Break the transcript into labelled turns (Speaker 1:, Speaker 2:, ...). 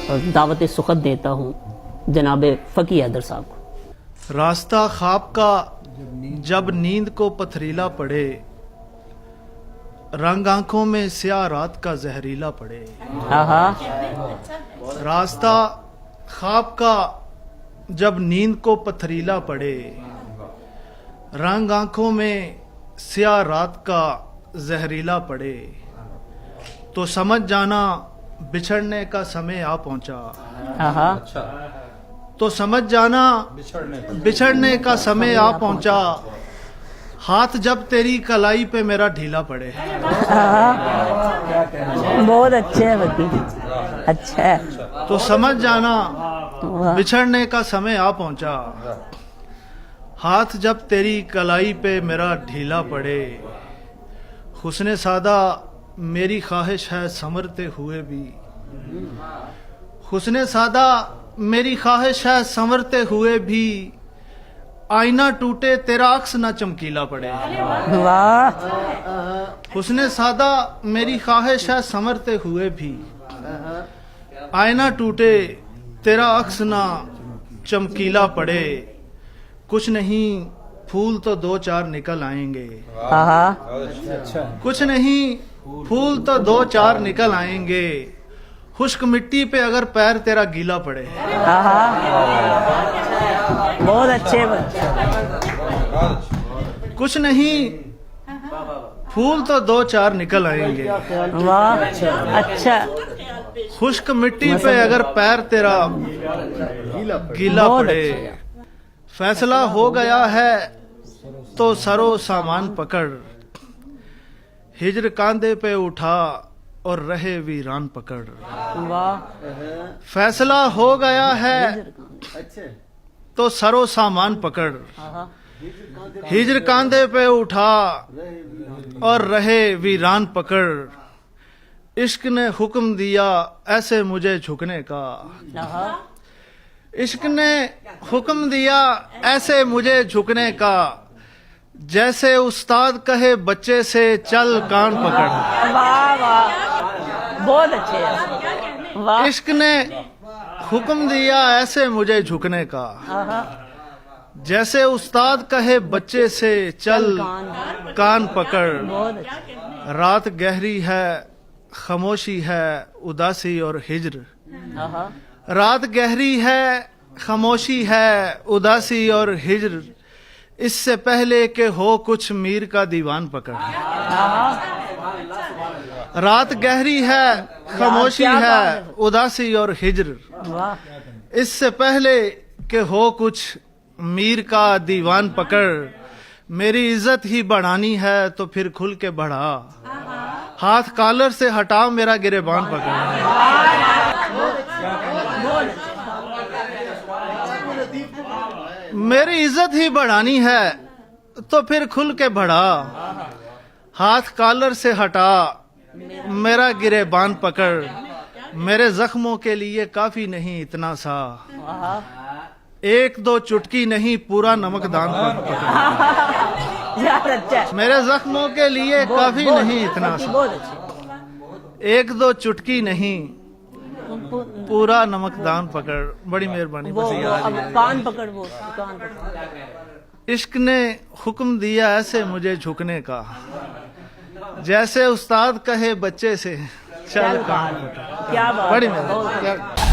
Speaker 1: दावत सुखद देता हूँ जनाब फ़की हैदर साहब को।
Speaker 2: रास्ता ख्वाब का जब नींद को पथरीला पड़े, रंग आंखों में स्याह रात का जहरीला पड़े। रास्ता ख्वाब का जब नींद को पथरीला पड़े, रंग आंखों में स्याह रात का जहरीला पड़े, तो समझ जाना बिछड़ने का समय आ पहुंचा। तो समझ जाना बिछड़ने का समय आ पहुंचा, हाथ जब तेरी कलाई पे मेरा ढीला पड़े।
Speaker 1: बहुत अच्छे है वकील, अच्छा है।
Speaker 2: तो समझ जाना बिछड़ने का समय आ पहुंचा, हाथ जब तेरी कलाई पे मेरा ढीला पड़े। हुस्ने सादा मेरी ख्वाहिश है संवरते हुए भी, हुस्ने सादा मेरी ख्वाहिश है संवरते हुए भी, आईना टूटे तेरा अक्स ना चमकीला पड़े।
Speaker 1: वाह।
Speaker 2: हुस्ने सादा मेरी ख्वाहिश है संवरते हुए भी, आईना टूटे तेरा अक्स ना चमकीला पड़े। कुछ नहीं फूल तो दो चार निकल आएंगे, कुछ नहीं फूल तो दो चार निकल आएंगे, खुश्क मिट्टी पे अगर पैर तेरा गीला पड़े।
Speaker 1: बहुत अच्छे।
Speaker 2: कुछ नहीं फूल तो दो चार निकल आएंगे,
Speaker 1: वाह अच्छा।
Speaker 2: खुश्क मिट्टी पे अगर पैर तेरा गीला पड़े। फैसला हो गया है तो सरो सामान पकड़, हिजर कांधे पे उठा और रहे वीरान पकड़।
Speaker 1: वाह।
Speaker 2: फैसला हो गया है तो सरो सामान पकड़, हिजर कांधे पे उठा और रहे वीरान पकड़। इश्क ने हुक्म दिया ऐसे मुझे झुकने का, इश्क ने हुक्म दिया ऐसे मुझे झुकने का, जैसे उस्ताद कहे बच्चे से चल कान पकड़।
Speaker 1: वाह वाह, बहुत अच्छे हैं। वाह।
Speaker 2: इश्क ने हुक्म दिया ऐसे मुझे झुकने का, जैसे उस्ताद कहे बच्चे से चल कान पकड़। रात गहरी है खामोशी है उदासी और हिजर, रात गहरी है खामोशी है उदासी और हिजर, इससे पहले के हो कुछ मीर का दीवान पकड़। रात गहरी है खामोशी है उदासी और हिजर, इससे पहले के हो कुछ मीर का दीवान पकड़। मेरी इज्जत ही बढ़ानी है तो फिर खुल के बढ़ा, हाथ कॉलर से हटा मेरा गिरेबान पकड़। मेरी इज्जत ही बढ़ानी है तो फिर खुल के बढ़ा, हाथ कॉलर से हटा मेरा गिरेबान पकड़। मेरे जख्मों के लिए काफी नहीं इतना सा, एक दो चुटकी नहीं पूरा नमकदान पकड़। मेरे जख्मों के लिए काफी नहीं इतना सा, एक दो चुटकी नहीं पूरा नमकदान पकड़। बड़ी मेहरबानी।
Speaker 1: कान पकड़, वो कान पकड़।
Speaker 2: इश्क ने हुक्म दिया ऐसे मुझे झुकने का, जैसे उस्ताद कहे बच्चे से चल कान पकड़।
Speaker 1: क्या बात।
Speaker 2: बड़ी मेहरबानी।